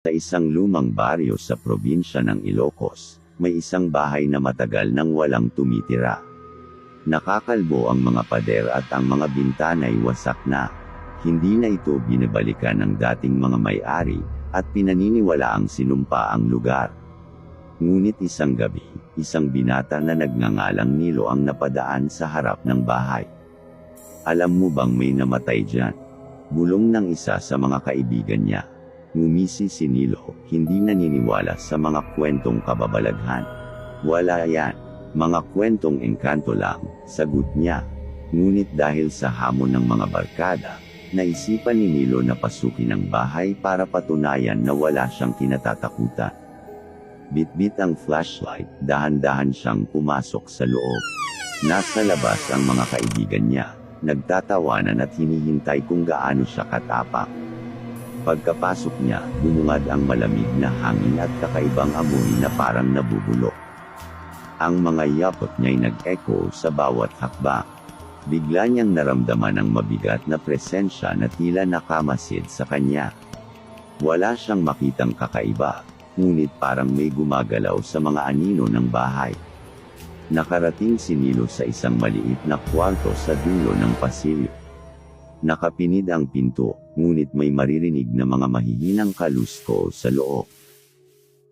Sa isang lumang baryo sa probinsya ng Ilocos, may isang bahay na matagal nang walang tumitira. Nakakalbo ang mga pader at ang mga bintana'y wasak na. Hindi na ito binabalikan ng dating mga may-ari, at pinaniniwala ang sinumpa ang lugar. Ngunit isang gabi, isang binata na nagngangalang Nilo ang napadaan sa harap ng bahay. Alam mo bang may namatay diyan? Bulong ng isa sa mga kaibigan niya. Ngumisi si Nilo, hindi naniniwala sa mga kwentong kababalaghan. Wala yan. Mga kwentong engkanto lang, sagot niya. Ngunit dahil sa hamon ng mga barkada, naisipan ni Nilo na pasukin ang bahay para patunayan na wala siyang kinatatakutan. Bitbit ang flashlight, dahan-dahan siyang pumasok sa loob. Nasa labas ang mga kaibigan niya, nagtatawanan at hinihintay kung gaano siya katapang. Pagkapasok niya, bumungad ang malamig na hangin at kakaibang amoy na parang nabubulok. Ang mga yapot niya'y nag-echo sa bawat hakbang. Bigla niyang naramdaman ang mabigat na presensya na tila nakamasid sa kanya. Wala siyang makitang kakaiba, ngunit parang may gumagalaw sa mga anino ng bahay. Nakarating si Nilo sa isang maliit na kwarto sa dulo ng pasilyo. Nakapinid ang pinto, ngunit may maririnig na mga mahihinang kalusko sa loob.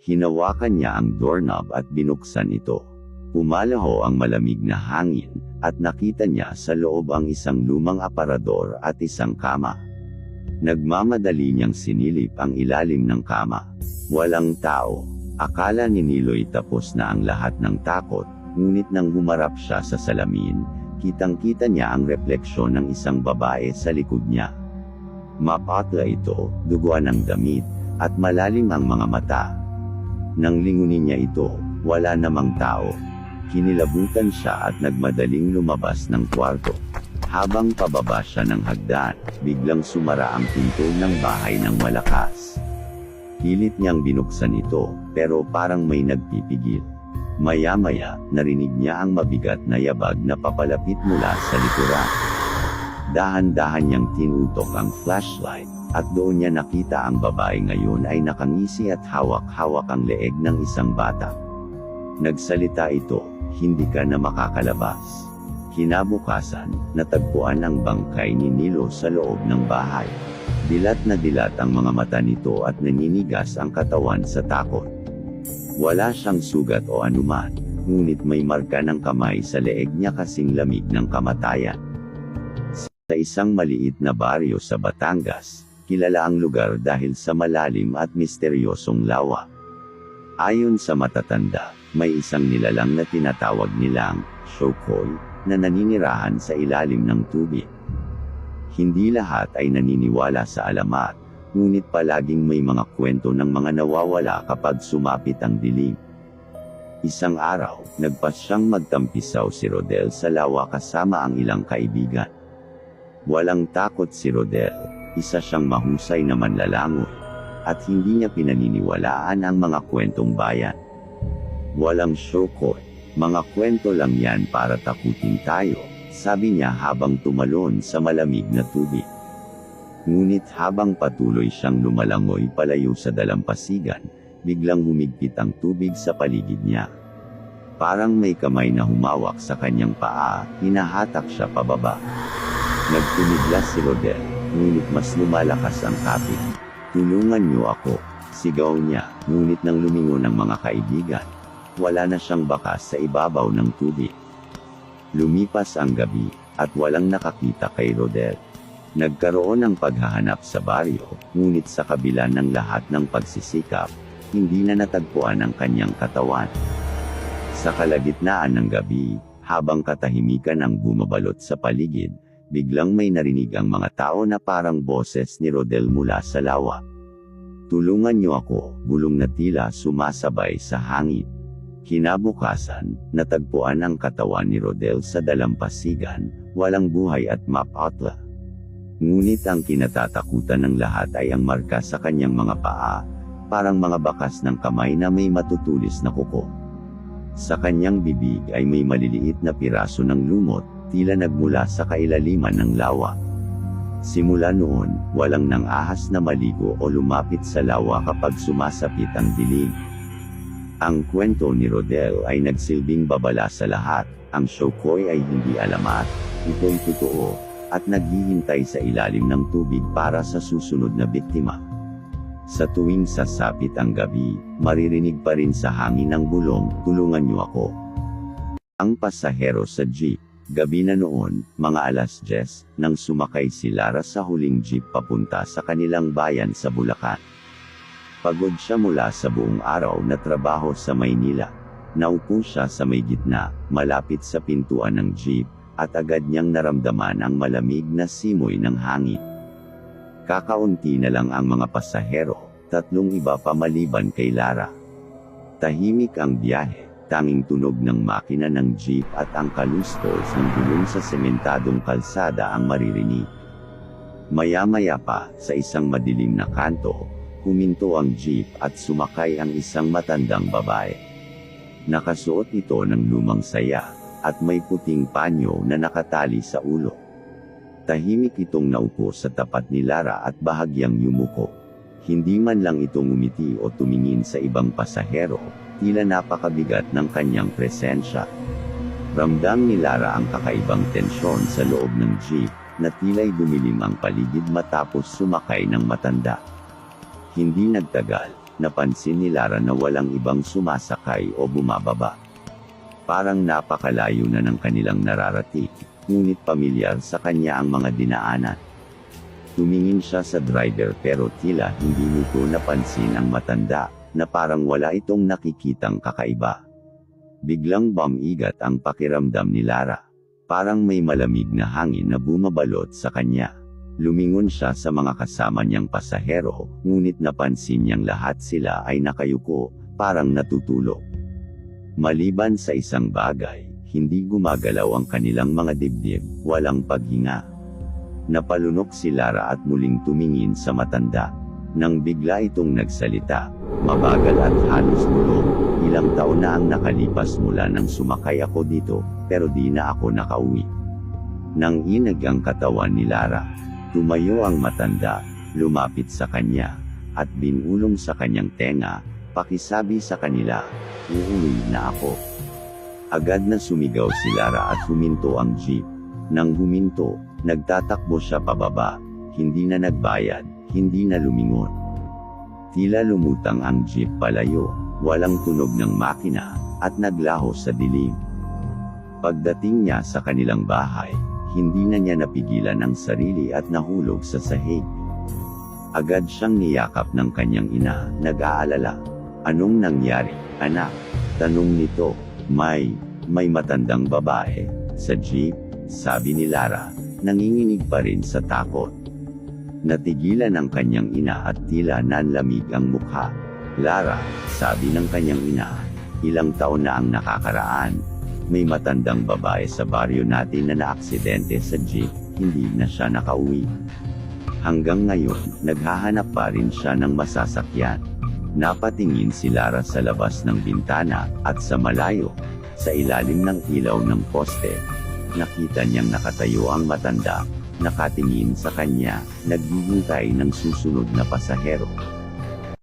Hinawakan niya ang doorknob at binuksan ito. Pumalaho ang malamig na hangin, at nakita niya sa loob ang isang lumang aparador at isang kama. Nagmamadali niyang sinilip ang ilalim ng kama. Walang tao. Akala ni Nilo'y tapos na ang lahat ng takot, ngunit nang humarap siya sa salamin, kitang-kita niya ang refleksyon ng isang babae sa likod niya. Mapatla ito, duguan ng damit, at malalim ang mga mata. Nang lingunin niya ito, wala namang tao. Kinilabutan siya at nagmadaling lumabas ng kwarto. Habang pababa siya ng hagdan, biglang sumara ang pinto ng bahay ng malakas. Pilit niyang binuksan ito, pero parang may nagpipigil. Maya-maya, narinig niya ang mabigat na yabag na papalapit mula sa likuran. Dahan-dahan niyang tinutok ang flashlight, at doon niya nakita ang babae ngayon ay nakangisi at hawak-hawak ang leeg ng isang bata. Nagsalita ito, "Hindi ka na makakalabas." Kinabukasan, natagpuan ang bangkay ni Nilo sa loob ng bahay. Dilat na dilat ang mga mata nito at naninigas ang katawan sa takot. Wala siyang sugat o anuman, ngunit may marka ng kamay sa leeg niya kasing lamig ng kamatayan. Sa isang maliit na baryo sa Batangas, kilala ang lugar dahil sa malalim at misteryosong lawa. Ayon sa matatanda, may isang nilalang na tinatawag nilang Shokoy, na naninirahan sa ilalim ng tubig. Hindi lahat ay naniniwala sa alamat, ngunit palaging may mga kwento ng mga nawawala kapag sumapit ang dilim. Isang araw, nagpasyang magtampisaw si Rodel sa lawa kasama ang ilang kaibigan. Walang takot si Rodel, isa siyang mahusay na manlalangoy, at hindi niya pinaniniwalaan ang mga kwentong bayan. Walang Shokoy, mga kwento lang yan para takutin tayo, sabi niya habang tumalon sa malamig na tubig. Ngunit habang patuloy siyang lumalangoy palayo sa dalampasigan, biglang humigpit ang tubig sa paligid niya. Parang may kamay na humawak sa kanyang paa, hinahatak siya pababa. Nagtumiglas si Rodel, ngunit mas lumalakas ang kapit. "Tulungan niyo ako," sigaw niya, ngunit nang lumingon ang mga kaibigan, wala na siyang bakas sa ibabaw ng tubig. Lumipas ang gabi, at walang nakakita kay Rodel. Nagkaroon ng paghahanap sa baryo, ngunit sa kabila ng lahat ng pagsisikap, hindi na natagpuan ang kanyang katawan. Sa kalagitnaan ng gabi, habang katahimikan ang bumabalot sa paligid, biglang may narinig ang mga tao na parang boses ni Rodel mula sa lawa. "Tulungan niyo ako," bulong na tila sumasabay sa hangin. Kinabukasan, natagpuan ang katawan ni Rodel sa dalampasigan, walang buhay at mapatla. Ngunit ang kinatatakutan ng lahat ay ang marka sa kanyang mga paa, parang mga bakas ng kamay na may matutulis na kuko. Sa kanyang bibig ay may maliliit na piraso ng lumot, tila nagmula sa kailaliman ng lawa. Simula noon, walang nang ahas na maligo o lumapit sa lawa kapag sumasapit ang dilim. Ang kwento ni Rodel ay nagsilbing babala sa lahat. Ang Shokoy ay hindi alamat, ito'y totoo, at naghihintay sa ilalim ng tubig para sa susunod na biktima. Sa tuwing sasapit ang gabi, maririnig pa rin sa hangin ng bulong, "Tulungan niyo ako." Ang pasahero sa jeep. Gabi na noon, mga 10:00, nang sumakay si Lara sa huling jeep papunta sa kanilang bayan sa Bulacan. Pagod siya mula sa buong araw na trabaho sa Maynila. Naupo siya sa may gitna, malapit sa pintuan ng jeep, at agad niyang naramdaman ang malamig na simoy ng hangin. Kakaunti na lang ang mga pasahero, 3 iba pa maliban kay Lara. Tahimik ang biyahe. Tanging tunog ng makina ng jeep at ang kalustos ng gulong sa sementadong kalsada ang maririnig. Maya-maya pa, sa isang madilim na kanto, huminto ang jeep at sumakay ang isang matandang babae. Nakasuot ito ng lumang saya, at may puting panyo na nakatali sa ulo. Tahimik itong naupo sa tapat ni Lara at bahagyang yumuko. Hindi man lang itong umiti o tumingin sa ibang pasahero, tila napakabigat ng kanyang presensya. Ramdam ni Lara ang kakaibang tensyon sa loob ng jeep, na tila'y dumilim ang paligid matapos sumakay ng matanda. Hindi nagtagal, napansin ni Lara na walang ibang sumasakay o bumababa. Parang napakalayo na ng kanilang nararating, ngunit pamilyar sa kanya ang mga dinaanan. Tumingin siya sa driver pero tila hindi nito napansin ang matanda, na parang wala itong nakikitang kakaiba. Biglang bumigat ang pakiramdam ni Lara. Parang may malamig na hangin na bumabalot sa kanya. Lumingon siya sa mga kasama niyang pasahero, ngunit napansin niyang lahat sila ay nakayuko, parang natutulog. Maliban sa isang bagay, hindi gumagalaw ang kanilang mga dibdib, walang paghinga. Napalunok si Lara at muling tumingin sa matanda. Nang bigla itong nagsalita, mabagal at halos bulong, "Ilang taon na ang nakalipas mula nang sumakay ako dito, pero di na ako nakauwi." Nang inag ang katawan ni Lara, tumayo ang matanda, lumapit sa kanya, at binulong sa kanyang tenga, pakisabi sa kanila, "Uuwi na ako." Agad na sumigaw si Lara at huminto ang jeep. Nang huminto, nagtatakbo siya pababa, hindi na nagbayad, hindi na lumingon. Tila lumutang ang jeep palayo, walang tunog ng makina, at naglaho sa dilim. Pagdating niya sa kanilang bahay, hindi na niya napigilan ang sarili at nahulog sa sahig. Agad siyang niyakap ng kanyang ina, nag-aalala. "Anong nangyari, anak?" tanong nito. May matandang babae sa jeep," sabi ni Lara, nanginginig pa rin sa takot. Natigilan ang kanyang ina at tila nanlamig ang mukha. "Lara," sabi ng kanyang ina, "ilang taon na ang nakakaraan. May matandang babae sa baryo natin na naaksidente sa jeep, hindi na siya nakauwi. Hanggang ngayon, naghahanap pa rin siya ng masasakyan." Napatingin si Lara sa labas ng bintana, at sa malayo, sa ilalim ng ilaw ng poste, nakita niyang nakatayo ang matanda, nakatingin sa kanya, naghihintay ng susunod na pasahero.